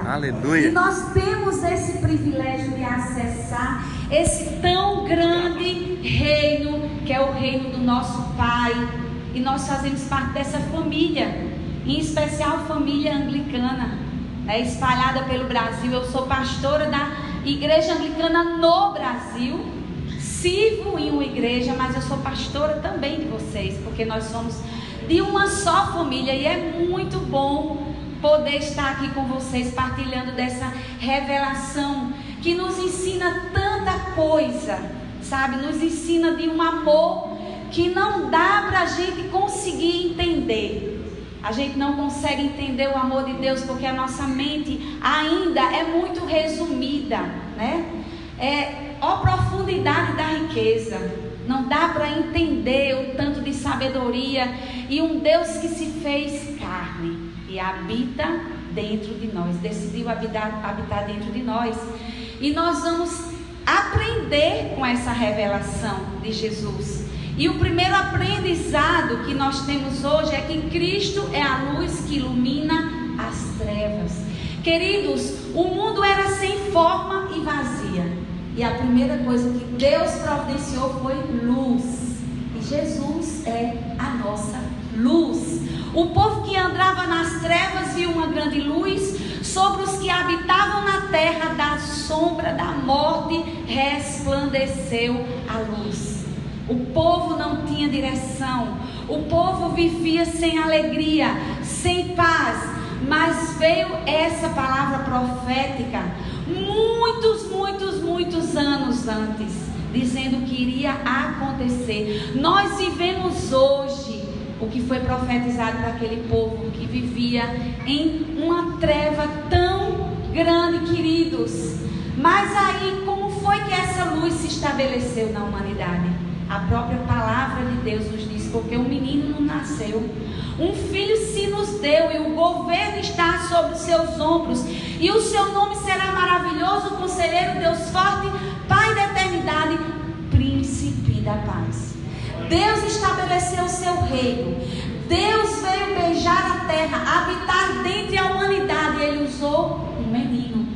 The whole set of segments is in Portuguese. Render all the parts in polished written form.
Aleluia. E nós temos esse privilégio de acessar esse tão grande reino, que é o reino do nosso Pai. E nós fazemos parte dessa família, em especial família anglicana, né, espalhada pelo Brasil. Eu sou pastora da Igreja Anglicana no Brasil, sirvo em uma igreja, mas eu sou pastora também de vocês, porque nós somos de uma só família. E é muito bom poder estar aqui com vocês, partilhando dessa revelação que nos ensina tanta coisa, sabe? Nos ensina de um amor que não dá para a gente conseguir entender. A gente não consegue entender o amor de Deus porque a nossa mente ainda é muito resumida, né? Ó profundidade da riqueza. Não dá para entender o tanto de sabedoria e um Deus que se fez carne e habita dentro de nós, decidiu habitar dentro de nós. E nós vamos aprender com essa revelação de Jesus. E o primeiro aprendizado que nós temos hoje é que Cristo é a luz que ilumina as trevas. Queridos, o mundo era sem forma e vazia, e a primeira coisa que Deus providenciou foi luz. E Jesus é a nossa luz. O povo que andava nas trevas viu uma grande luz. Sobre os que habitavam na terra da sombra da morte resplandeceu a luz. O povo não tinha direção. O povo vivia sem alegria, sem paz. Mas veio essa palavra profética muitos anos antes, dizendo que iria acontecer. Nós vivemos hoje o que foi profetizado para aquele povo que vivia em uma treva tão grande, queridos. Mas aí, como foi que essa luz se estabeleceu na humanidade? A própria palavra de Deus nos diz: porque um menino nos nasceu, um filho se nos deu, e o governo está sobre os seus ombros, e o seu nome será maravilhoso, Conselheiro, Deus forte, Pai da eternidade, Príncipe da paz. Deus estabeleceu o seu reino. Deus veio beijar a terra, habitar dentre a humanidade, e Ele usou um menino.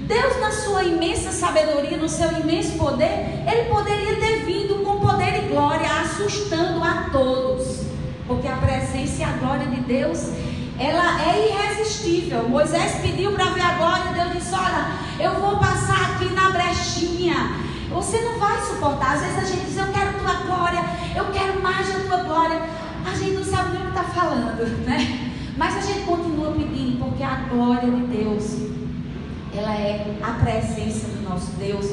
Deus, na sua imensa sabedoria, no seu imenso poder, Ele poderia ter vindo com poder e glória, assustando a todos, porque a presença e a glória de Deus, ela é irresistível. Moisés pediu para ver a glória, Deus disse: olha, eu vou passar aqui na brechinha. Você não vai suportar. Às vezes a gente diz: eu quero tua glória, eu quero mais da tua glória. A gente não sabe nem o que está falando, né? Mas a gente continua pedindo, porque a glória de Deus, ela é a presença do nosso Deus.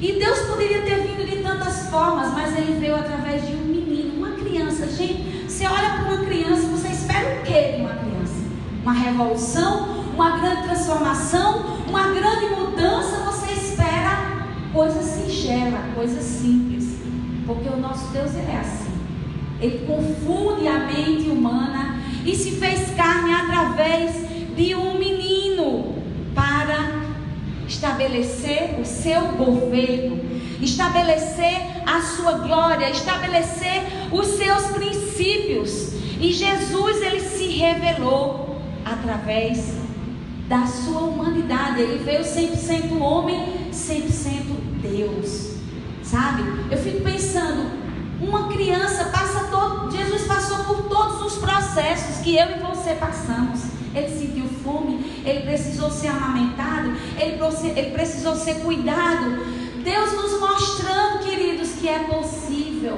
E Deus poderia ter vindo de tantas formas, mas Ele veio através de um menino, uma criança. Gente, você olha para uma criança, você espera o que de uma criança? Uma revolução, uma grande transformação, uma grande mudança. Você espera coisa singela, coisa simples, porque o nosso Deus, Ele é assim. Ele confunde a mente humana e se fez carne através de um menino para estabelecer o seu governo, estabelecer a sua glória, estabelecer os seus princípios. E Jesus, Ele se revelou através da sua humanidade. Ele veio 100% homem, 100% Deus, sabe? Eu fico pensando, uma criança Jesus passou por todos os processos que eu e você passamos. Ele sentiu fome, ele precisou ser amamentado, ele precisou ser cuidado. Deus nos mostrando, queridos, que é possível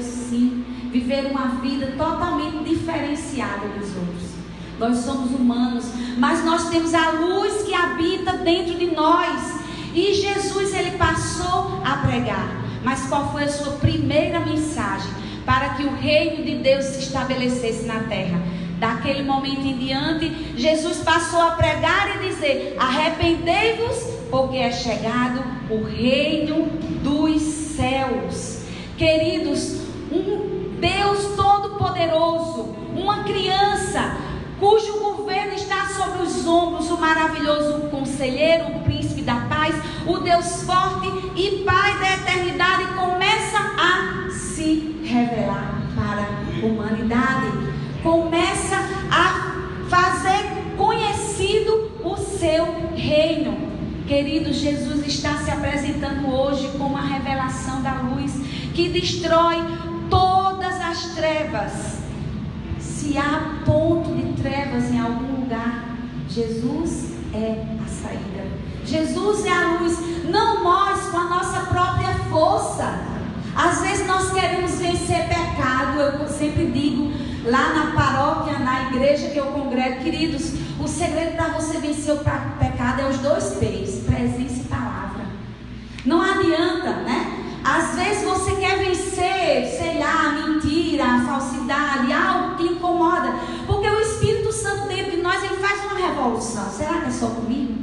sim, viver uma vida totalmente diferenciada dos outros. Nós somos humanos, mas nós temos a luz que habita dentro de nós. E Jesus, Ele passou a pregar. Mas qual foi a sua primeira mensagem? Para que o reino de Deus se estabelecesse na terra. Daquele momento em diante, Jesus passou a pregar e dizer: arrependei-vos, porque é chegado o reino dos céus. Queridos, um Deus todo-poderoso, uma criança cujo governo está sobre os ombros, o maravilhoso Conselheiro, o Príncipe da paz, o Deus forte e Pai da eternidade, começa a se revelar para a humanidade. Começa a fazer conhecido Querido, Jesus está se apresentando hoje como a revelação da luz que destrói todas as trevas. Se há ponto de trevas em algum lugar, Jesus é a saída. Jesus é a luz, não nós com a nossa própria força. Às vezes nós queremos vencer pecado. Eu sempre digo lá na paróquia, na igreja que eu congrego, queridos, o segredo para você vencer o pecado é os 2 P's: presença e palavra. Não adianta, né? Às vezes você quer vencer, sei lá, a mentira, a falsidade, algo que lhe incomoda, porque o Espírito Santo dentro de nós, ele faz uma revolução. Será que é só comigo?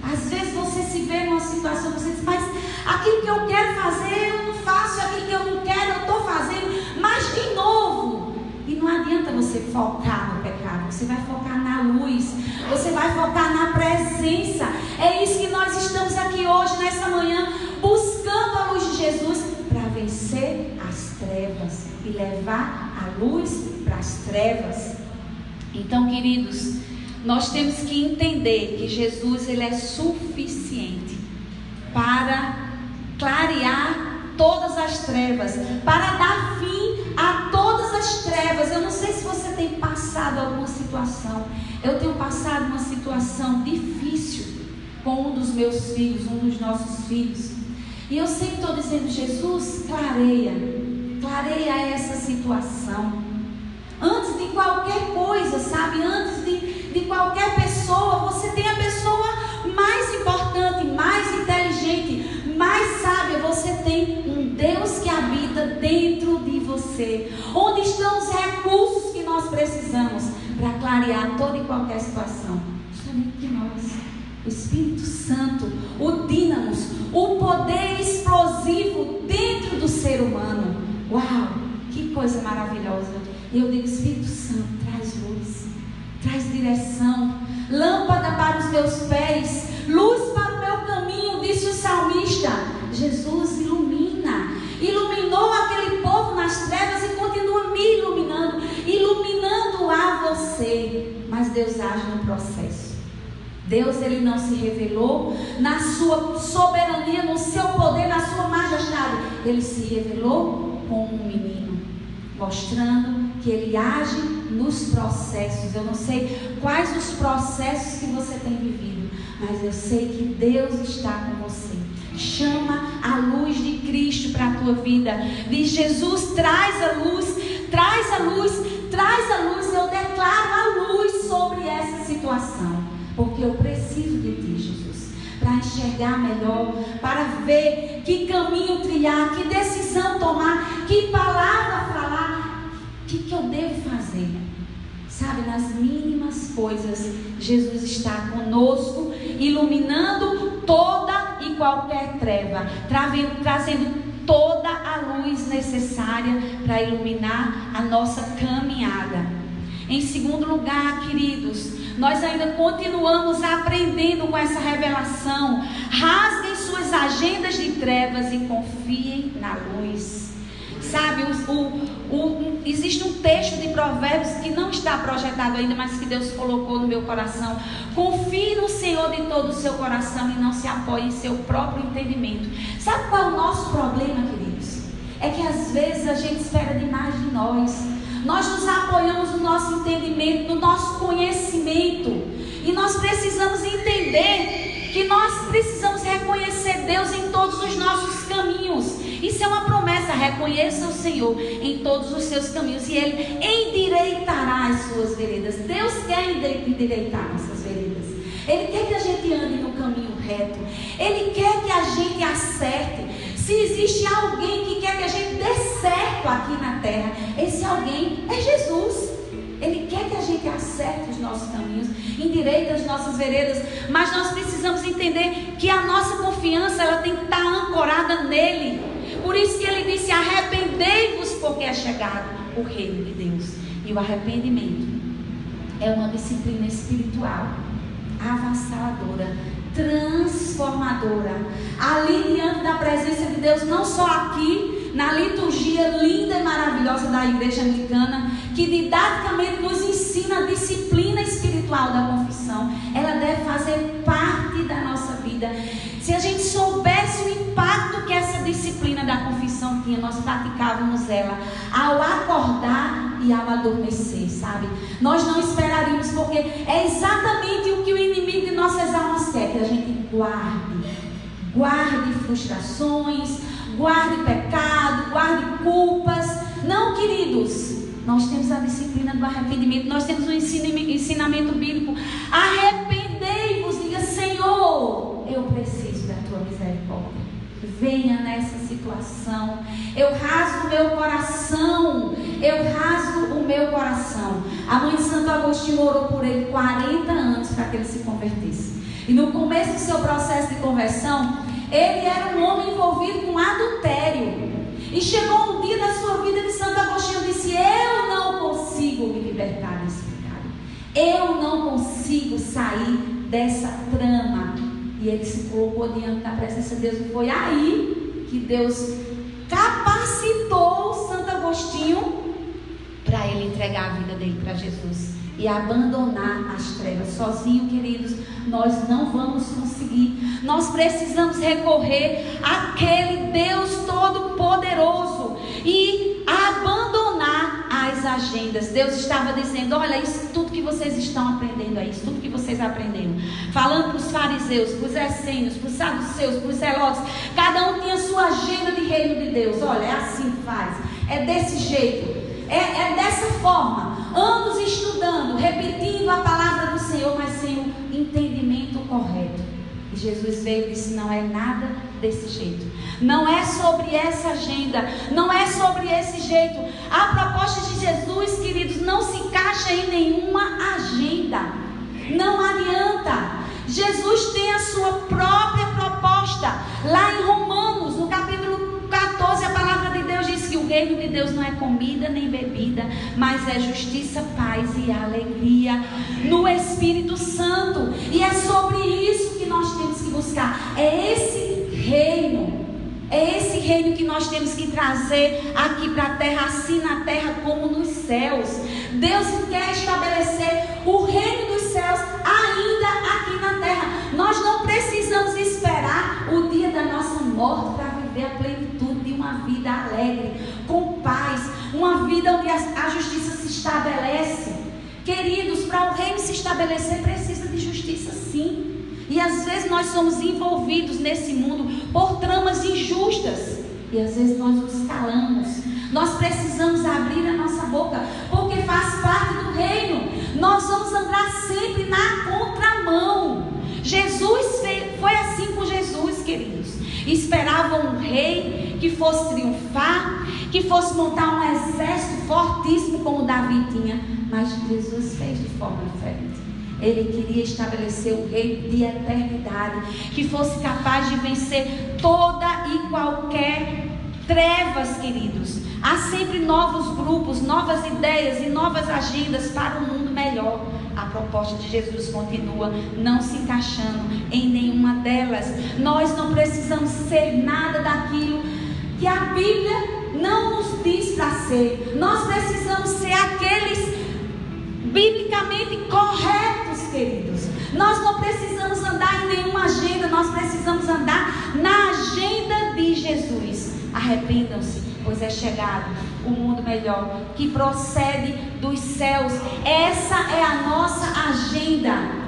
Às vezes você se vê numa situação, você diz, mas aquilo que eu quero fazer eu não faço, aquilo que eu não quero eu estou fazendo, mas de novo. E não adianta você focar no pecado, você vai focar na luz, você vai focar na presença. É isso que nós estamos aqui hoje, nessa manhã, buscando a luz de Jesus para vencer as trevas e levar a luz para as trevas. Então, queridos, nós temos que entender que Jesus, ele é suficiente para clarear todas as trevas, para dar fim a todas as trevas. Eu não sei se você tem passado alguma situação. Eu tenho passado uma situação difícil com um dos meus filhos, um dos nossos filhos. E eu sempre estou dizendo, Jesus, clareia essa situação. Antes de qualquer coisa, sabe? Antes de qualquer pessoa, você tem a pessoa mais importante, mais inteligente, mais sábia. Você tem um Deus que habita dentro de você, onde estão os recursos que nós precisamos para clarear toda e qualquer situação. Está dentro de nós. O Espírito Santo, o dínamos, o poder explosivo dentro do ser humano. Uau, que coisa maravilhosa. E eu digo, Espírito Santo, traz luz, traz direção, lâmpada para os meus pés, luz para o meu caminho, disse o salmista. Jesus iluminou aquele povo nas trevas e continua me iluminando a você. Mas Deus age no processo. Deus, ele não se revelou na sua soberania, no seu poder, na sua majestade. Ele se revelou como um menino, mostrando que ele age nos processos. Eu não sei quais os processos que você tem vivido, mas eu sei que Deus está com você. Chama a luz de Cristo para a tua vida. Diz, Jesus, traz a luz, traz a luz, traz a luz. Eu declaro a luz sobre essa situação, porque eu preciso de ti, Jesus, para enxergar melhor, para ver que caminho trilhar, que decisão tomar, que palavra falar, o que eu devo fazer. Sabe, nas mínimas coisas, Jesus está conosco, iluminando toda e qualquer treva, trazendo toda a luz necessária para iluminar a nossa caminhada. Em segundo lugar, queridos, nós ainda continuamos aprendendo com essa revelação. Rasguem suas agendas de trevas e confiem na luz. Sabe, existe um texto de Provérbios que não está projetado ainda, mas que Deus colocou no meu coração. Confie no Senhor de todo o seu coração e não se apoie em seu próprio entendimento. Sabe qual é o nosso problema, queridos? É que às vezes a gente espera demais de nós. Nós nos apoiamos no nosso entendimento, no nosso conhecimento. E nós precisamos entender que nós precisamos reconhecer Deus em todos os nossos caminhos. Isso é uma promessa. Reconheça o Senhor em todos os seus caminhos e Ele endireitará as suas veredas. Deus quer endireitar nossas veredas. Ele quer que a gente ande no caminho reto. Ele quer que a gente acerte. Se existe alguém que quer que a gente dê certo aqui na terra, esse alguém é Jesus. Ele quer que a gente acerte os nossos caminhos, endireite as nossas veredas, mas nós precisamos entender que a nossa confiança, ela tem que estar ancorada nele. Por isso que ele disse, arrependei-vos, porque é chegado o reino de Deus. E o arrependimento é uma disciplina espiritual avassaladora, transformadora. Ali diante da presença de Deus, não só aqui na liturgia linda e maravilhosa da igreja anglicana, que didaticamente nos ensina a disciplina espiritual da confissão. Ela deve fazer parte da nossa vida. disciplina da confissão tinha, nós praticávamos ela ao acordar e ao adormecer, sabe? Nós não esperaríamos, porque é exatamente o que o inimigo de nossas almas quer, que a gente guarde frustrações, guarde pecado, guarde culpas. Não, queridos, nós temos a disciplina do arrependimento, nós temos um ensinamento bíblico. Arrependei-vos, diga: Senhor, eu preciso da tua misericórdia. Venha nessa situação. Eu rasgo o meu coração. A mãe de Santo Agostinho orou por ele 40 anos para que ele se convertesse. E no começo do seu processo de conversão, ele era um homem envolvido com adultério. E chegou um dia da sua vida que Santo Agostinho disse: eu não consigo me libertar desse pecado. Eu não consigo sair dessa trama. E ele se colocou diante da presença de Deus. E foi aí que Deus capacitou Santo Agostinho para ele entregar a vida dele para Jesus e abandonar as trevas. Sozinho, queridos, nós não vamos conseguir. Nós precisamos recorrer àquele Deus Todo-Poderoso e abandonar as agendas. Deus estava dizendo: olha, isso tudo que vocês estão aprendendo aí, isso tudo que vocês aprenderam, falando para os fariseus, para os essênios, para os saduceus, para os zelotes, cada um tinha sua agenda de reino de Deus. Olha, é assim que faz, é desse jeito, é dessa forma. Anos estudando, repetindo a palavra do Senhor, mas sem o entendimento correto. E Jesus veio e disse: não é nada desse jeito, não é sobre essa agenda, não é sobre esse jeito. A proposta de Jesus, queridos, não se encaixa em nenhuma agenda. Não adianta. Jesus tem a sua própria proposta. Lá em Romanos, no capítulo 14, a palavra de Deus diz que o reino de Deus não é comida nem bebida, mas é justiça, paz e alegria no Espírito Santo. E é sobre isso que nós temos que buscar. É esse reino que nós temos que trazer aqui para a terra, assim na terra como nos céus. Deus quer estabelecer o reino dos céus ainda aqui na terra. Nós não precisamos esperar o dia da nossa morte para viver a plenitude de uma vida alegre, com paz, uma vida onde a justiça se estabelece. Queridos, para o reino se estabelecer precisa de justiça, sim. E às vezes nós somos envolvidos nesse mundo por tramas injustas. E às vezes nós nos calamos. Nós precisamos abrir a nossa boca, porque faz parte do reino. Nós vamos andar sempre na contramão. Foi assim com Jesus, queridos. Esperavam um rei que fosse triunfar, que fosse montar um exército fortíssimo como Davi tinha. Mas Jesus fez de forma diferente. Ele queria estabelecer um reino de eternidade, que fosse capaz de vencer toda e qualquer trevas, queridos. Há sempre novos grupos, novas ideias e novas agendas para um mundo melhor. A proposta de Jesus continua não se encaixando em nenhuma delas. Nós não precisamos ser nada daquilo que a Bíblia não nos diz para ser. Nós precisamos ser aqueles biblicamente corretos, queridos. Nós não precisamos andar em nenhuma agenda, nós precisamos andar na agenda de Jesus. Arrependam-se, pois é chegado o mundo melhor, que procede dos céus. Essa é a nossa agenda.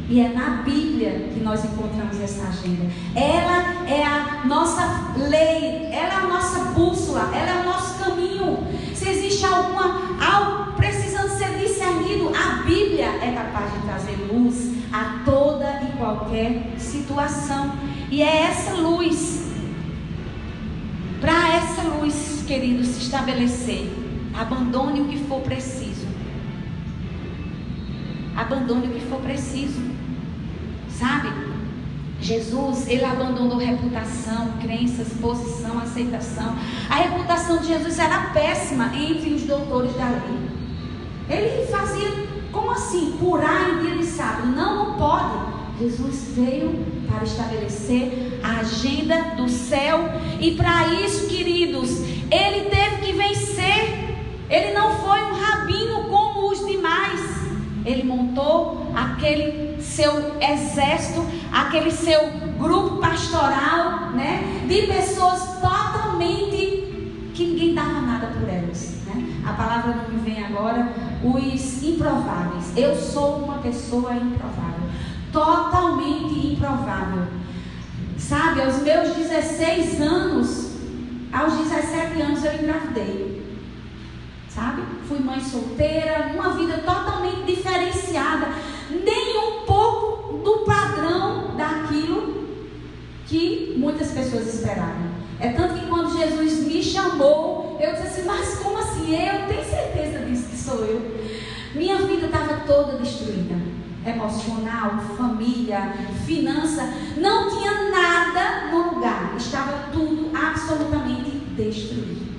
E é na Bíblia que nós encontramos essa agenda. Ela é a nossa lei, ela é a nossa bússola, ela é o nosso caminho. Se existe algo precisando ser discernido, a Bíblia é capaz de trazer luz a toda e qualquer situação. E é essa luz, para essa luz, queridos, se estabelecer, abandone o que for preciso. Abandone o que for preciso. Sabe? Jesus, ele abandonou reputação, crenças, posição, aceitação. A reputação de Jesus era péssima entre os doutores da lei. Ele fazia, como assim? Curar em dia de sábado? Não pode. Jesus veio para estabelecer a agenda do céu. E para isso, queridos, ele teve que vencer. Ele não foi um rabino como os demais. Ele montou aquele seu exército, aquele seu grupo pastoral, né, de pessoas totalmente por elas, né? A palavra não me vem agora, os improváveis. Eu sou uma pessoa improvável, totalmente improvável. Sabe, aos meus 16 anos, aos 17 anos eu engravidei. Sabe? Fui mãe solteira, uma vida totalmente diferenciada, nem um pouco do padrão daquilo que muitas pessoas esperavam. É tanto que quando Jesus me chamou, eu disse assim, mas como assim? Eu tenho certeza disso que sou eu. Minha vida estava toda destruída. Emocional, família, finança, não tinha nada no lugar. Estava tudo absolutamente destruído.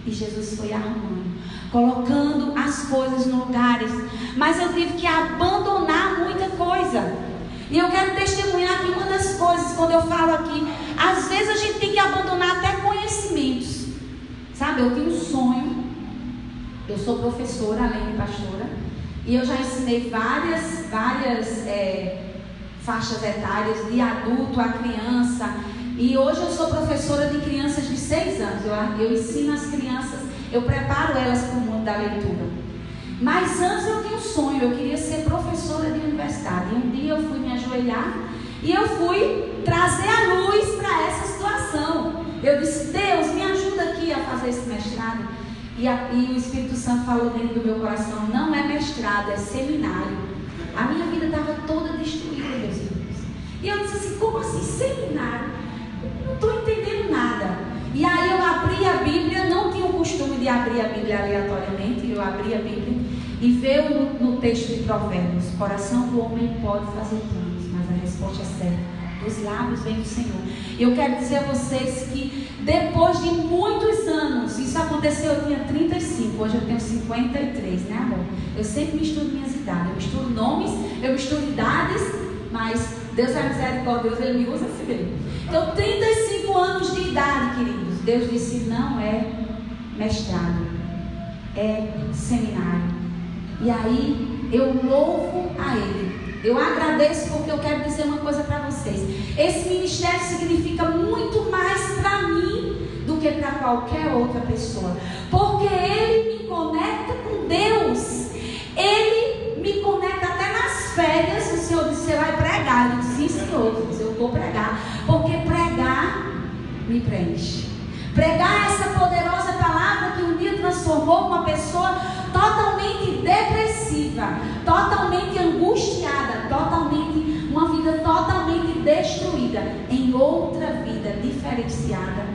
E Jesus foi arrumando, colocando as coisas no lugares. Mas eu tive que abandonar muita coisa. E eu quero testemunhar aqui uma das coisas, quando eu falo aqui, às vezes a gente tem que abandonar até conhecimentos. Sabe, eu tenho um sonho. Eu sou professora, além de pastora. E eu já ensinei várias faixas etárias, de adulto a criança. E hoje eu sou professora de crianças de 6 anos. Eu ensino as crianças, eu preparo elas para o mundo da leitura. Mas antes eu tinha um sonho, eu queria ser professora de universidade. E um dia eu fui me ajoelhar e eu fui trazer a luz para essa situação. Eu disse, Deus, me ajuda aqui a fazer esse mestrado. E o Espírito Santo falou dentro do meu coração, não é mestrado, é seminário. A minha vida estava toda destruída, meus irmãos. E eu disse assim, como assim seminário? Não estou entendendo nada. E aí eu abri a Bíblia, não tinha o costume de abrir a Bíblia aleatoriamente. Eu abri a Bíblia e veio no texto de Provérbios, o coração do homem pode fazer planos, mas a resposta é certa. Dos lábios vem do Senhor. E eu quero dizer a vocês que depois de muitos anos, isso aconteceu, eu tinha 35, hoje eu tenho 53, né, amor? Eu sempre misturo minhas idades, eu misturo nomes, eu misturo idades, mas Deus é misericordioso, Ele me usa assim mesmo. Então, 35 anos de idade, queridos, Deus disse, não é mestrado, é seminário. E aí, eu louvo a Ele. Eu agradeço porque eu quero dizer uma coisa para vocês. Esse ministério significa muito mais para mim do que para qualquer outra pessoa. Porque ele me conecta com Deus. Ele me conecta até nas férias. O Senhor disse, você vai pregar. Eu disse, sim, Senhor. Eu disse, eu vou pregar. Porque pregar me preenche. Pregar essa poderosa palavra que um dia transformou uma pessoa totalmente depressiva, totalmente angustiada, totalmente, uma vida totalmente destruída, em outra vida diferenciada.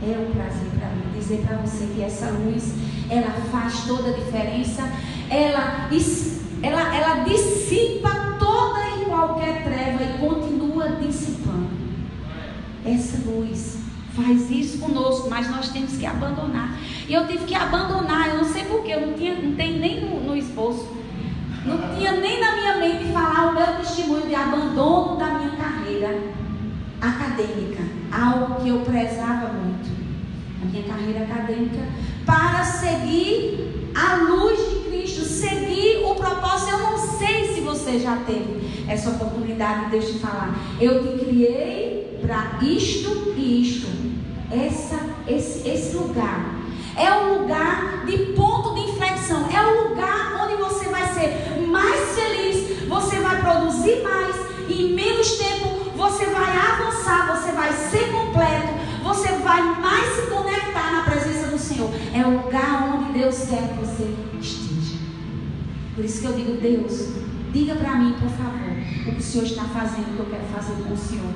É um prazer para mim dizer para você que essa luz, ela faz toda a diferença, ela dissipa toda e qualquer treva e continua dissipando. Essa luz faz isso conosco, mas nós temos que abandonar. E eu tive que abandonar, eu não sei porquê, eu não tenho nem no esboço, não tinha nem na minha mente falar o meu testemunho de abandono da minha carreira acadêmica, algo que eu prezava muito, a minha carreira acadêmica, para seguir a luz de Cristo, seguir o propósito. Eu não sei se você já teve essa oportunidade de Deus te falar, eu te criei para isto e isto. Esse lugar é o lugar de ponto de inflexão, é o lugar onde você vai ser mais feliz, você vai produzir mais, e em menos tempo você vai avançar, você vai ser completo, você vai mais se conectar na presença do Senhor. É o lugar onde Deus quer que você esteja. Por isso que eu digo, Deus, diga para mim, por favor, o que o Senhor está fazendo, o que eu quero fazer com o Senhor.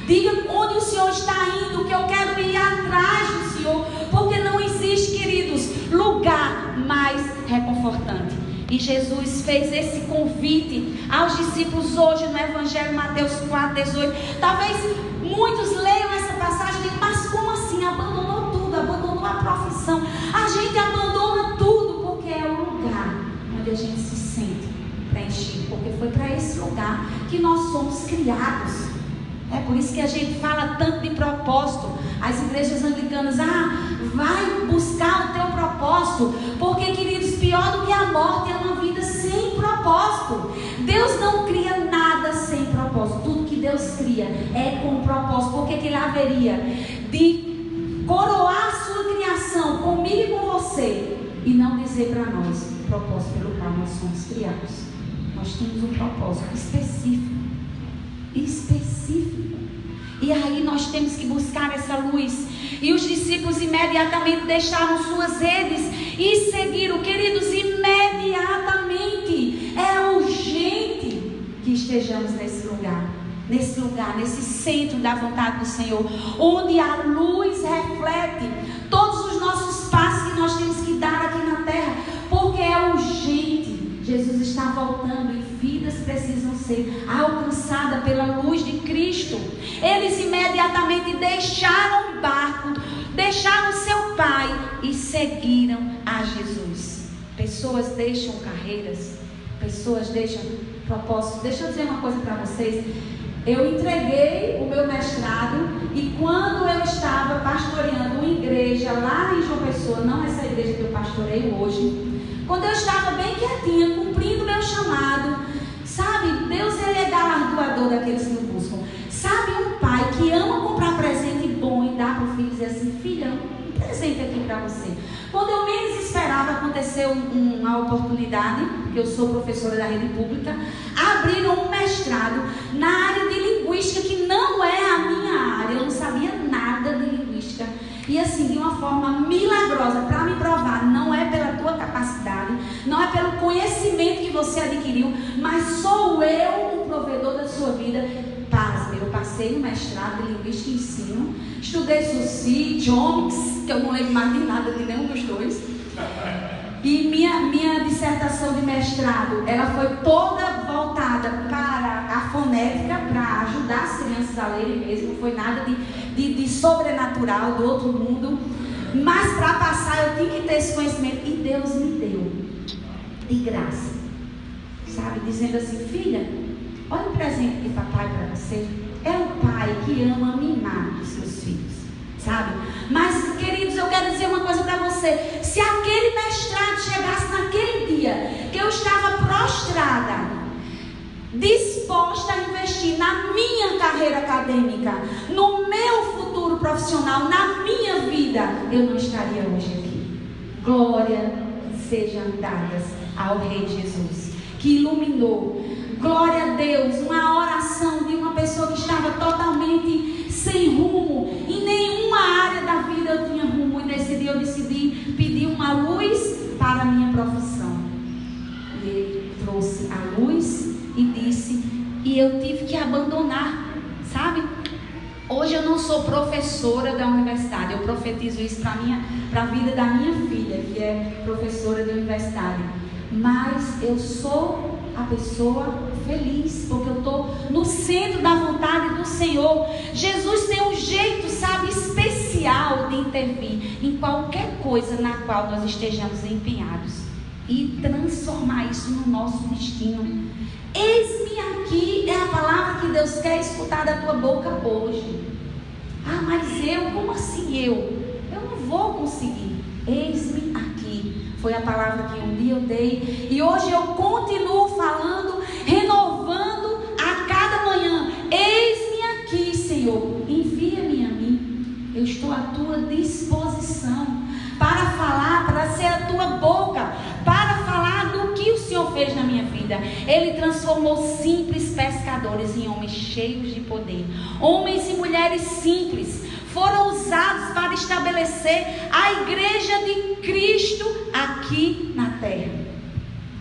Diga onde o Senhor está indo, que eu quero ir atrás do Senhor. Porque não existe, queridos, lugar mais reconfortante. E Jesus fez esse convite aos discípulos hoje no Evangelho Mateus 4,18. Talvez muitos leiam essa passagem e digam, mas como assim? Abandonou tudo, abandonou a profissão. A gente abandona tudo porque é o lugar onde a gente se sente preenchido, porque foi para esse lugar que nós somos criados. É por isso que a gente fala tanto de propósito. As igrejas anglicanas, vai buscar o teu propósito, porque, queridos, pior do que a morte é uma vida sem propósito. Deus não cria nada sem propósito. Tudo que Deus cria é com propósito. Porque que ele haveria de coroar a sua criação comigo e com você, e não dizer para nós o propósito pelo qual nós somos criados. Nós temos um propósito específico. E aí nós temos que buscar essa luz. E os discípulos imediatamente deixaram suas redes e seguiram, queridos, imediatamente. É urgente que estejamos nesse lugar, nesse centro da vontade do Senhor, onde a luz reflete todos os nossos passos que nós temos que dar aqui na terra, porque é urgente. Jesus está voltando e vidas precisam ser alcançadas pela luz de Cristo. Eles imediatamente deixaram o barco, deixaram seu pai e seguiram a Jesus. Pessoas deixam carreiras, pessoas deixam propósitos. Deixa eu dizer uma coisa para vocês. Eu entreguei o meu mestrado e quando eu estava pastoreando uma igreja lá em João Pessoa, não essa igreja que eu pastoreio hoje, quando eu estava bem quietinha, cumprindo meu chamado, sabe, Deus ele é galardoador daqueles que o buscam. Sabe, um pai que ama comprar presente bom e dar para o filho e dizer assim: filha, um presente aqui para você. Quando eu menos esperava, aconteceu uma oportunidade, que eu sou professora da rede pública, abriram um mestrado na área de linguística, que não é a minha área, eu não sabia nada de linguística. E assim, de uma forma milagrosa, para me provar, não é pela tua capacidade, não é pelo conhecimento que você adquiriu, mas sou eu o provedor da sua vida. Pasme, eu passei no mestrado de linguística e ensino, estudei Suci, Jones, que eu não lembro mais de nada de nenhum dos dois. E minha dissertação de mestrado, ela foi toda voltada para a fonética, para ajudar as crianças a lerem mesmo, não foi nada de sobrenatural, do outro mundo. Mas para passar eu tinha que ter esse conhecimento, e Deus me deu, de graça, sabe, dizendo assim: filha, olha o presente de papai para você. É o pai que ama mimar os seus filhos, sabe? Mas, queridos, eu quero dizer uma coisa para você. Se aquele mestrado chegasse naquele dia que eu estava prostrada, disposta a investir na minha carreira acadêmica, no meu futuro profissional, na minha vida, eu não estaria hoje aqui. Glória sejam dadas ao Rei Jesus, que iluminou. Glória a Deus, uma oração de uma pessoa que estava totalmente sem rumo, em nenhuma área da vida eu tinha rumo, e eu decidi pedir uma luz para a minha profissão. E ele trouxe a luz e disse, e eu tive que abandonar, sabe? Hoje eu não sou professora da universidade, eu profetizo isso para a vida da minha filha, que é professora de universidade, mas eu sou a pessoa feliz, porque eu estou no centro da vontade do Senhor. Jesus tem um jeito, sabe, especial de intervir em qualquer coisa na qual nós estejamos empenhados e transformar isso no nosso destino. Eis-me aqui é a palavra que Deus quer escutar da tua boca hoje. Ah, mas como assim eu não vou conseguir. Eis-me aqui foi a palavra que um dia eu dei, e hoje eu continuo falando, renovando a cada manhã. Eis-me aqui, Senhor, envia-me a mim. Eu estou à tua disposição para falar, para ser a tua boca, para falar do que o Senhor fez na minha vida. Ele transformou simples pescadores em homens cheios de poder. Homens e mulheres simples foram usados para estabelecer a igreja de Cristo aqui na terra.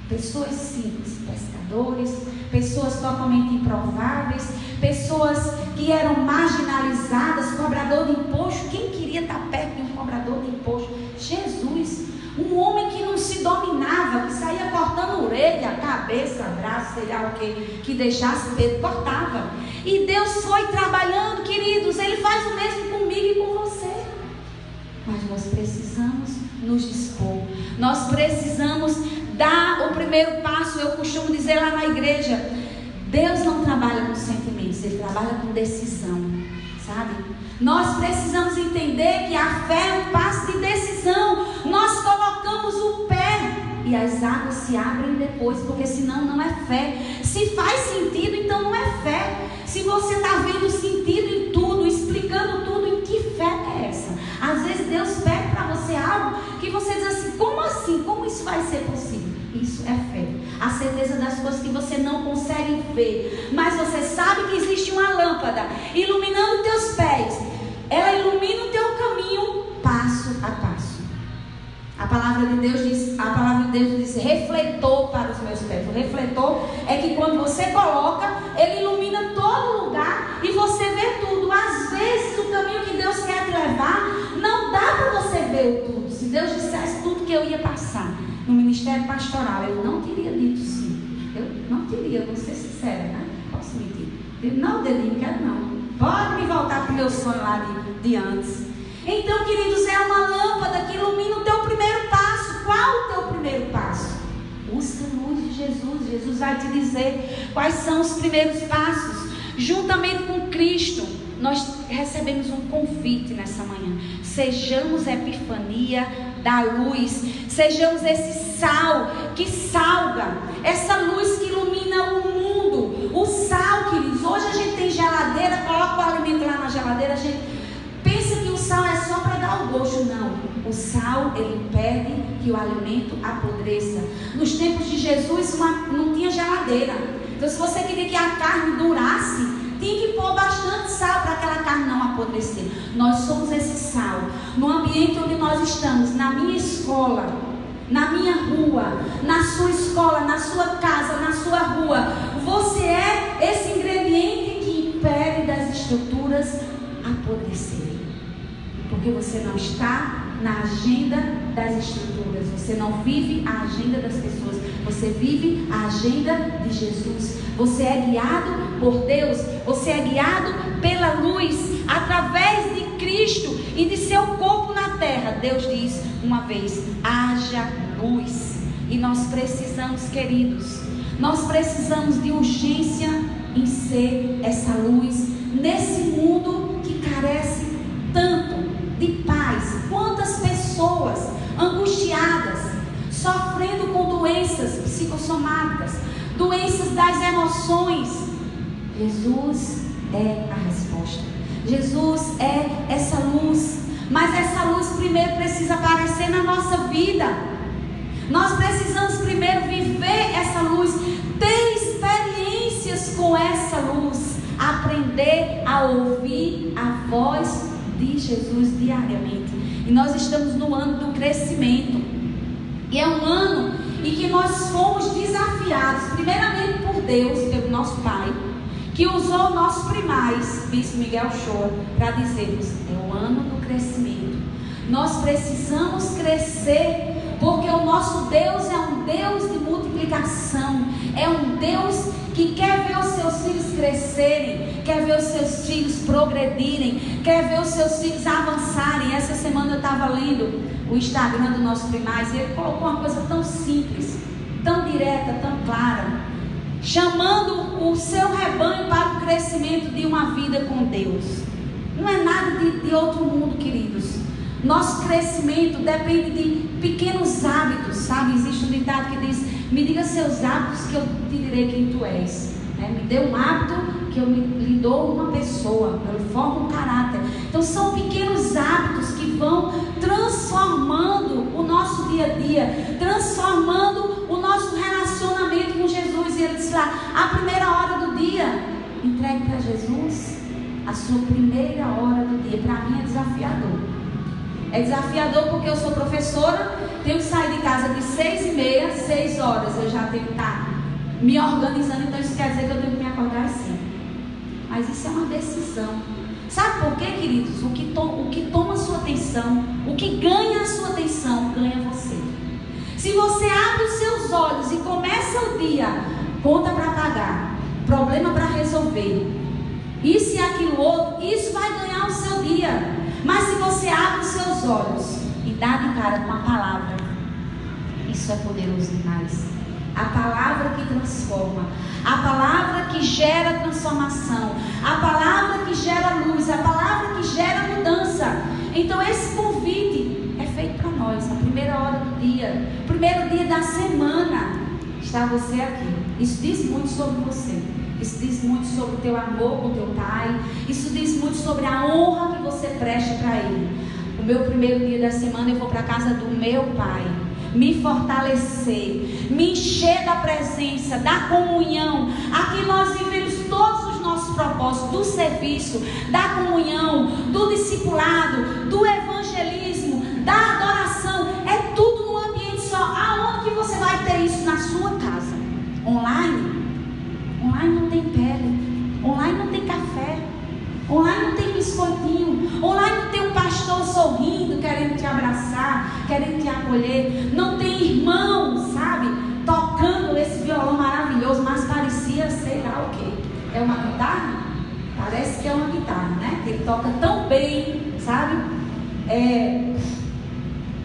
Pessoas simples, pescadores, pessoas totalmente improváveis, pessoas que eram marginalizadas, cobrador de imposto. Quem queria estar perto de um cobrador de imposto? Jesus, um homem que não se dominava, que saía cortando orelha, cabeça, braço, sei lá o que deixasse Pedro, cortava. E Deus foi trabalhando, queridos, Ele faz o mesmo comigo e com você. Mas nós precisamos nos dispor, nós precisamos dar o primeiro passo. Eu costumo dizer lá na igreja, Deus não trabalha com sentimentos, Ele trabalha com decisão, sabe? Nós precisamos entender que a fé é um passo de decisão. Nós colocamos o pé e as águas se abrem depois, porque senão não é fé. Se faz sentido, então não é fé. Se você está vendo sentido em tudo, explicando tudo, em que fé é essa? Às vezes Deus pede para você ser algo que você diz assim: como assim? Como isso vai ser possível? Isso é fé. A certeza das coisas que você não consegue ver, mas você sabe que existe uma lâmpada iluminando teus pés. Ela ilumina o teu caminho passo a passo. A palavra de Deus diz refletor para os meus pés. O refletor é que quando você coloca, ele ilumina todo lugar e você vê tudo. Às vezes o caminho que Deus quer te levar, não dá para você ver tudo. Se Deus dissesse tudo que eu ia passar no ministério pastoral, eu não teria dito sim. Eu não teria, vou ser sincera, né? Posso mentir. Não, dedinho, quero não. Pode me voltar para o meu sonho lá de antes. Então, queridos, é uma lâmpada que ilumina o teu primeiro passo. Qual o teu primeiro passo? Busca a luz de Jesus. Jesus vai te dizer quais são os primeiros passos. Juntamente com Cristo, nós recebemos um convite nessa manhã. Sejamos a epifania da luz. Sejamos esse sal que salga. Essa luz que ilumina o mundo. O sal, queridos. Hoje a gente tem geladeira, coloca o alimento lá na geladeira, a gente pensa que o sal é só para dar o gosto. Não, o sal, ele impede que o alimento apodreça. Nos tempos de Jesus não tinha geladeira. Então, se você queria que a carne durasse, tinha que pôr bastante sal para aquela carne não apodrecer. Nós somos esse sal. No ambiente onde nós estamos, na minha escola, na minha rua, na sua escola, na sua casa, na sua rua, você é esse ingrediente que impede das estruturas apodrecerem. Porque você não está na agenda das estruturas. Você não vive a agenda das pessoas. Você vive a agenda de Jesus. Você é guiado por Deus. Você é guiado pela luz. Através de Cristo e de seu corpo na terra. Deus diz uma vez: haja luz. E nós precisamos, queridos, nós precisamos de urgência em ser essa luz nesse mundo que carece tanto de paz. Quantas pessoas angustiadas, sofrendo com doenças psicossomáticas, doenças das emoções. Jesus é a resposta. Jesus é essa luz. Mas essa luz primeiro precisa aparecer na nossa vida. Nós precisamos primeiro viver essa luz, ter experiências com essa luz, aprender a ouvir a voz de Jesus diariamente. E nós estamos no ano do crescimento. E é um ano em que nós fomos desafiados, primeiramente por Deus, pelo nosso Pai, que usou nossos primais, Bispo Miguel Shoa, para dizermos: é o ano do crescimento. Nós precisamos crescer, porque o nosso Deus é um Deus de multiplicação. É um Deus que quer ver os seus filhos crescerem, quer ver os seus filhos progredirem, quer ver os seus filhos avançarem. Essa semana eu estava lendo o Instagram do nosso primaz e ele colocou uma coisa tão simples, tão direta, tão clara, chamando o seu rebanho para o crescimento de uma vida com Deus. Não é nada de outro mundo, queridos. Nosso crescimento depende de pequenos hábitos, sabe? Existe um ditado que diz: me diga seus hábitos que eu te direi quem tu és. Me dê um hábito que eu lhe dou uma pessoa, eu formo um caráter. Então são pequenos hábitos que vão transformando o nosso dia a dia, transformando o nosso relacionamento com Jesus. E ele diz lá: a primeira hora do dia, entregue para Jesus a sua primeira hora do dia. Para mim é desafiador. É desafiador porque eu sou professora, tenho que sair de casa de 6h30, 6 horas eu já tenho que estar me organizando. Então isso quer dizer que eu tenho que me acordar às 5. Mas isso é uma decisão. Sabe por quê, queridos? O que toma a sua atenção, o que ganha a sua atenção, ganha você. Se você abre os seus olhos e começa o dia, conta para pagar, problema para resolver, isso e aquilo outro, isso vai ganhar o seu dia. Mas se você abre os seus olhos e dá de cara com a palavra, isso é poderoso demais. A palavra que transforma, a palavra que gera transformação, a palavra que gera luz, a palavra que gera mudança. Então esse convite é feito para nós, na primeira hora do dia, primeiro dia da semana, está você aqui. Isso diz muito sobre você. Isso diz muito sobre o teu amor com o teu Pai. Isso diz muito sobre a honra que você presta para Ele. O meu primeiro dia da semana eu vou para a casa do meu Pai, me fortalecer, me encher da presença, da comunhão. Aqui nós vivemos todos os nossos propósitos, do serviço, da comunhão, do discipulado, do evangelismo, da adoração. É tudo num ambiente só. Aonde que você vai ter isso? Na sua casa. Online? Online não tem pele, online não tem café, online não tem biscoitinho, online não tem um pastor sorrindo, querendo te abraçar, querendo te acolher, não tem irmão, sabe, tocando esse violão maravilhoso, mas parecia, sei lá o que, é uma guitarra? Parece que é uma guitarra, né, que ele toca tão bem, sabe,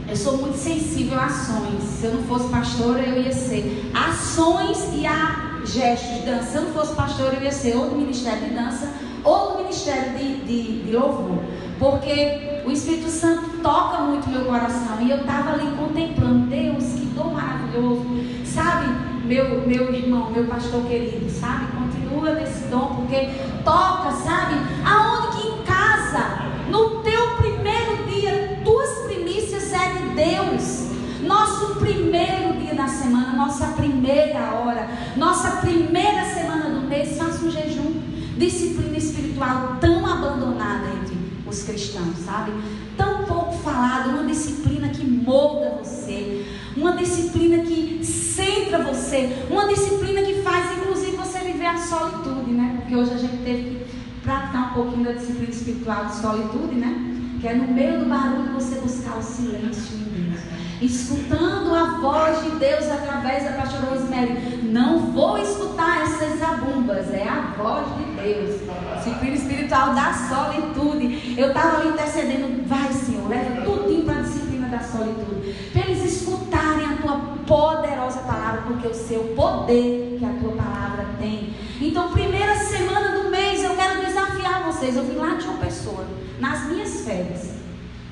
eu sou muito sensível a ações. Se eu não fosse pastora, eu ia ser ações e a gestos de dança. Se eu não fosse pastora, eu ia ser ou do ministério de dança ou do ministério de louvor, porque o Espírito Santo toca muito meu coração. E eu estava ali contemplando, Deus, que dom maravilhoso, sabe, meu irmão, meu pastor querido, sabe, continua nesse dom, porque toca, sabe, aonde que em casa, no teu primeiro dia, tuas primícias é de Deus. Nosso primeiro dia da semana, nossa primeira hora, nossa primeira semana do mês, faça um jejum. Disciplina espiritual tão abandonada entre os cristãos, sabe? Tão pouco falada, uma disciplina que molda você, uma disciplina que centra você, uma disciplina que faz inclusive você viver a solitude, né? Porque hoje a gente teve que praticar um pouquinho da disciplina espiritual de solitude, né? Que é no meio do barulho você buscar o silêncio em Deus, escutando a voz de Deus através da pastora Rosemary. Não vou escutar essas zabumbas, é a voz de Deus. Disciplina espiritual da solitude. Eu estava ali intercedendo, vai Senhor, leva tudinho para a disciplina da solitude, para eles escutarem a tua poderosa palavra, porque eu sei o poder que a tua palavra tem. Então, primeira semana do mês, eu quero desafiar vocês. Eu vim lá de uma pessoa, nas minhas férias,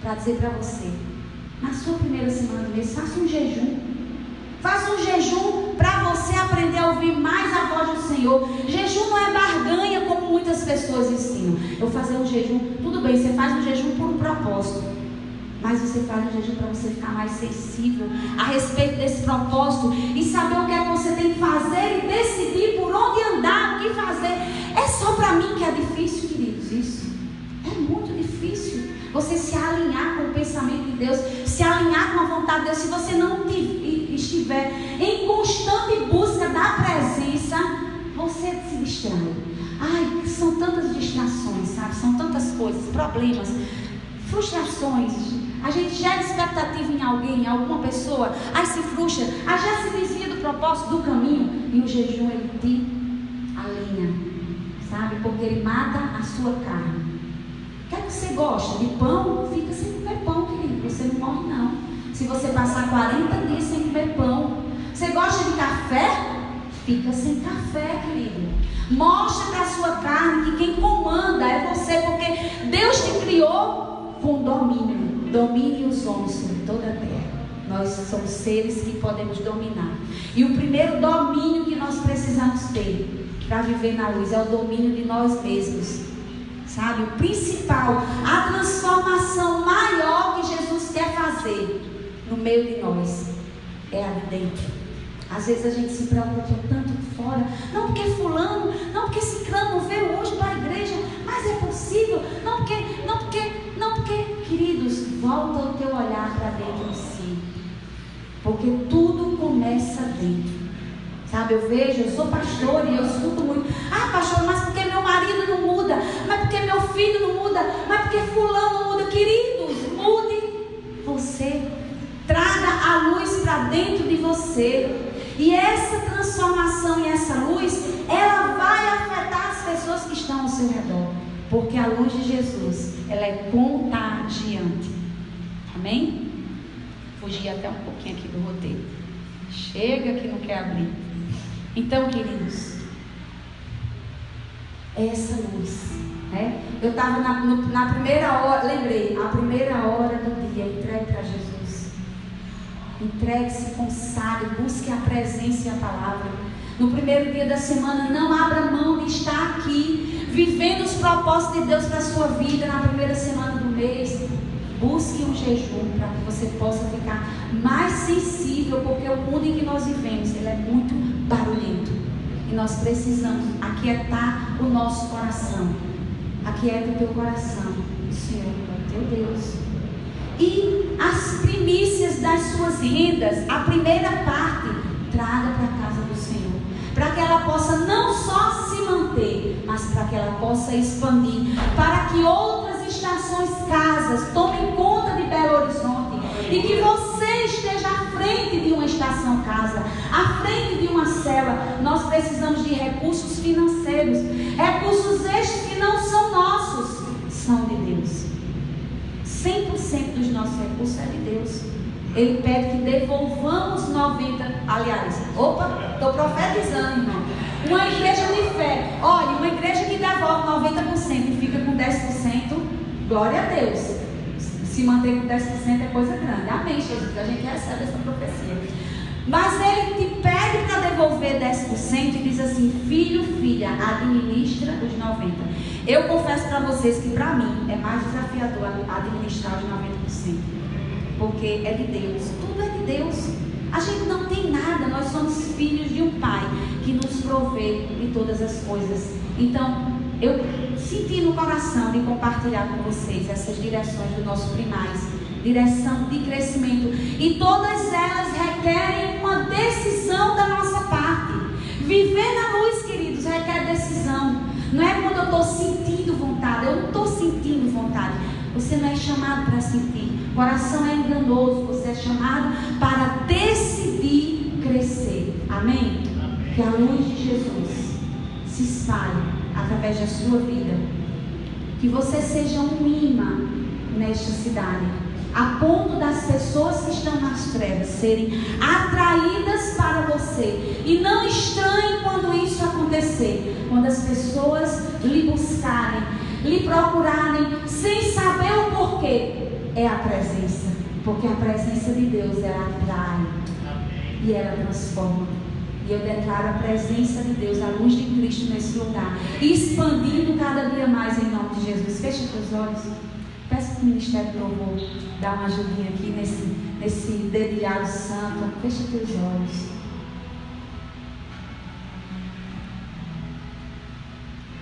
para dizer para você, na sua primeira semana do mês, faça um jejum. Faça um jejum para você aprender a ouvir mais a voz do Senhor. Jejum não é barganha como muitas pessoas ensinam. Eu fazer um jejum, tudo bem, você faz um jejum por um propósito, mas você faz um jejum para você ficar mais sensível a respeito desse propósito e saber o que é que você tem que fazer e decidir por onde andar, o que fazer. É só para mim que é difícil, queridos, isso. É muito difícil você se alinhar com o pensamento de Deus, se alinhar com a vontade de Deus. Se você não estiver em constante busca da presença, você se distrai. Ai, são tantas distrações, sabe? São tantas coisas, problemas, frustrações. A gente gera expectativa em alguém, em alguma pessoa, aí se frustra, aí já se desvia do propósito, do caminho, e o jejum ele te alinha, sabe? Porque ele mata a sua carne. O que é que você gosta? De pão? Fica sem comer pão, querido. Você não morre, não. Se você passar 40 dias sem comer pão. Você gosta de café? Fica sem café, querido. Mostra para a sua carne que quem comanda é você, porque Deus te criou com domínio. Domine os homens sobre toda a terra. Nós somos seres que podemos dominar. E o primeiro domínio que nós precisamos ter para viver na luz é o domínio de nós mesmos. Sabe, o principal, a transformação maior que Jesus quer fazer no meio de nós é a de dentro. Às vezes a gente se preocupa tanto fora, não porque fulano, não porque ciclano não veio hoje para a igreja, mas é possível, não porque, queridos, volta o teu olhar para dentro de si, porque tudo começa dentro. Sabe, eu sou pastor e eu escuto muito. Ah, pastor, mas porque meu marido não muda? Mas porque meu filho não muda? Mas porque fulano não muda? Queridos, mude você. Traga a luz para dentro de você. E essa transformação e essa luz, ela vai afetar as pessoas que estão ao seu redor. Porque a luz de Jesus, ela é contagiante. Amém? Fugi até um pouquinho aqui do roteiro. Chega que não quer abrir. Então, queridos, essa luz, né? Eu estava na primeira hora, lembrei, a primeira hora do dia, entregue para Jesus. Entregue-se, consagre, busque a presença e a palavra. No primeiro dia da semana, não abra mão de estar aqui, vivendo os propósitos de Deus para a sua vida na primeira semana do mês. busque um jejum para que você possa ficar mais sensível, porque o mundo em que nós vivemos, ele é muito barulhento. E nós precisamos aquietar o nosso coração. Aquieta o teu coração, Senhor, é teu Deus. E as primícias das suas rendas, a primeira parte, traga para a casa do Senhor, para que ela possa não só se manter, mas para que ela possa expandir, para que outras estações casas tomem conta de Belo Horizonte, e que você esteja à frente de uma estação casa, à frente de uma célula. Nós precisamos de recursos financeiros, recursos estes que não são nossos, são de Deus. 100% dos nossos recursos é de Deus. Ele pede que devolvamos 90%. Aliás, estou profetizando, irmão. Uma igreja de fé, olha, uma igreja que devolve 90% e fica com 10%, glória a Deus. Se manter com 10% é coisa grande. Amém, Jesus, a gente recebe essa profecia. Mas ele te pede para devolver 10% e diz assim: filho, filha, administra os 90%. Eu confesso para vocês que para mim é mais desafiador administrar os 90%. Porque é de Deus, tudo é de Deus. A gente não tem nada, nós somos filhos de um Pai que nos provê de todas as coisas. Então, eu senti no coração de compartilhar com vocês essas direções do nosso Primaz, direção de crescimento. E todas elas requerem uma decisão da nossa parte. Viver na luz, queridos, requer decisão. Não é quando eu estou sentindo vontade, eu não estou sentindo vontade. Você não é chamado para sentir. O coração é enganoso. Você é chamado para decidir crescer. Amém? Amém. Que a luz de Jesus se espalhe através da sua vida. Que você seja um imã nesta cidade, a ponto das pessoas que estão nas trevas serem atraídas para você. E não estranhe quando isso acontecer. Quando as pessoas lhe buscarem, lhe procurarem, sem saber o porquê. É a presença. Porque a presença de Deus, ela atrai. E ela transforma. E eu declaro a presença de Deus, a luz de Cristo nesse lugar, expandindo cada dia mais em nome de Jesus. Fecha teus olhos. Peço que o Ministério do Louvor dá uma ajudinha aqui nesse dedilhado santo. Fecha teus olhos.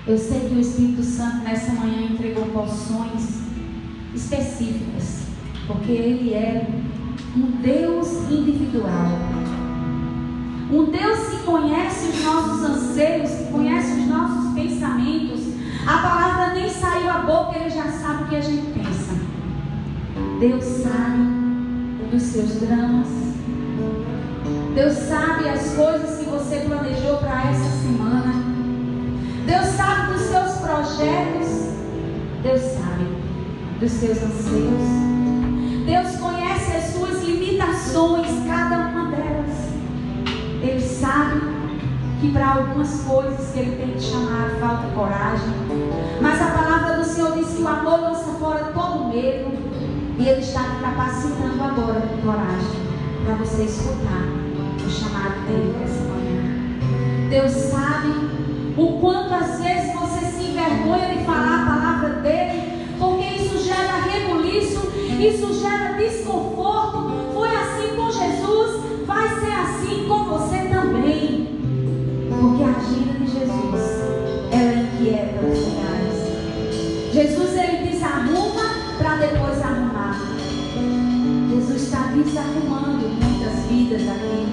Eu sei que o Espírito Santo nessa manhã entregou porções específicas, porque Ele é um Deus individual. Um Deus que conhece os nossos anseios, que conhece os nossos pensamentos. A palavra nem saiu à boca, Ele já sabe o que a gente pensa. Deus sabe dos seus dramas. Deus sabe as coisas que você planejou para essa semana. Deus sabe dos seus projetos. Deus sabe dos seus anseios. Deus conhece as suas limitações, cada uma delas. Ele sabe que para algumas coisas que Ele tem te chamado falta coragem. Mas a palavra do Senhor diz que o amor lança fora todo medo. E Ele está te capacitando agora com coragem para você escutar o chamado dEle nessa manhã. Deus sabe o quanto às vezes você se envergonha de falar a palavra dEle, porque isso gera rebuliço, isso gera desconforto. Foi assim com Jesus, vai ser assim com você também. Porque a agenda de Jesus, ela inquieta os lugares. Jesus, Ele desarruma para depois arrumar. Jesus está desarrumando muitas vidas aqui.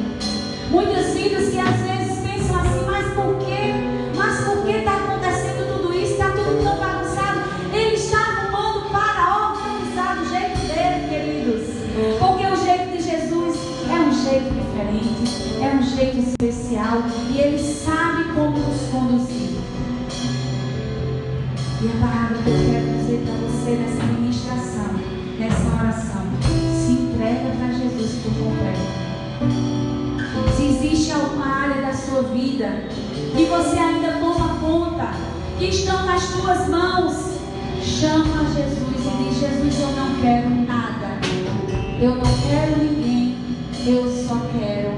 Muitas vidas que às vezes pensam assim: mas por quê? Mas por que está acontecendo tudo isso? Está tudo tão bagunçado. Ele está arrumando para organizar do jeito dele, queridos. Porque o jeito de Jesus é um jeito diferente, é um jeito especial, e Ele sabe como nos conduzir. E a palavra que eu quero dizer para você nessa ministração, nessa oração: se entrega para Jesus por completo. Se existe alguma área da sua vida que você ainda toma conta, que estão nas tuas mãos, chama Jesus e diz: Jesus, eu não quero nada, eu não quero ninguém, eu só quero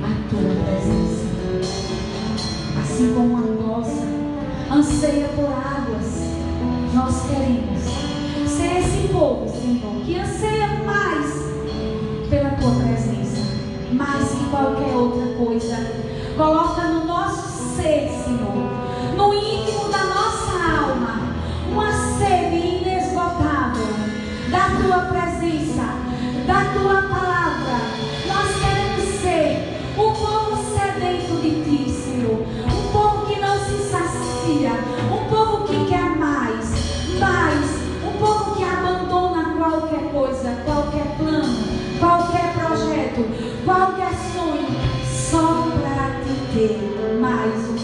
a tua presença. Assim como a nossa anseia por águas, nós queremos ser esse povo, Senhor, que anseia mais pela Tua presença, mais que qualquer outra coisa. Coloca no nosso ser, Senhor, no íntimo da nossa alma, uma sede inesgotável da Tua presença, da Tua palavra. Nós queremos ser um povo sedento de Ti, Senhor, um povo que não se sacia, um povo que quer mais, um povo que abandona qualquer coisa, qualquer plano, qualquer projeto, qualquer sonho, só para Te ter mais um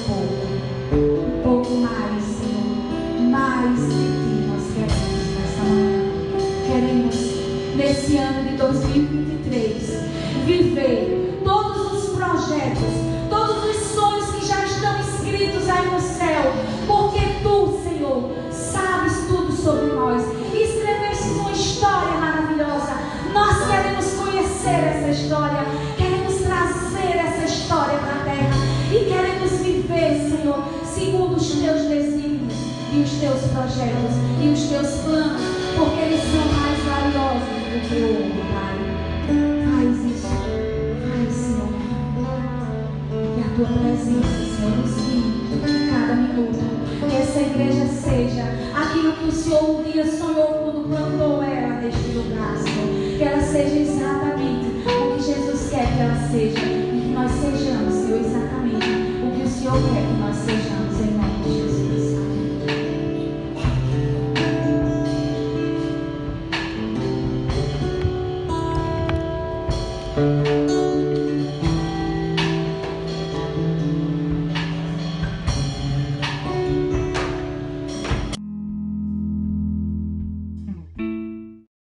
pouco mais, Senhor, mais de Ti nós queremos nessa manhã. Queremos, nesse ano de 2023, viver todos os projetos, todos os sonhos que já estão escritos aí no céu, porque Tu, Senhor, sabes tudo sobre nós. Escreveste uma história maravilhosa. Nós queremos conhecer essa história, queremos trazer essa história para a terra e queremos viver, Senhor, segundo os Teus desígnios e os Teus projetos e os Teus planos, porque eles são mais valiosos do que o ouro, Pai. Faz isso, faz, Senhor, que a Tua presença, Senhor, nos guie em cada minuto. Que essa igreja seja aquilo que o Senhor um dia sonhou quando plantou ela neste lugar, Senhor. Que ela seja exatamente o que Jesus quer que ela seja, e que nós sejamos, Senhor, exatamente o que o Senhor quer que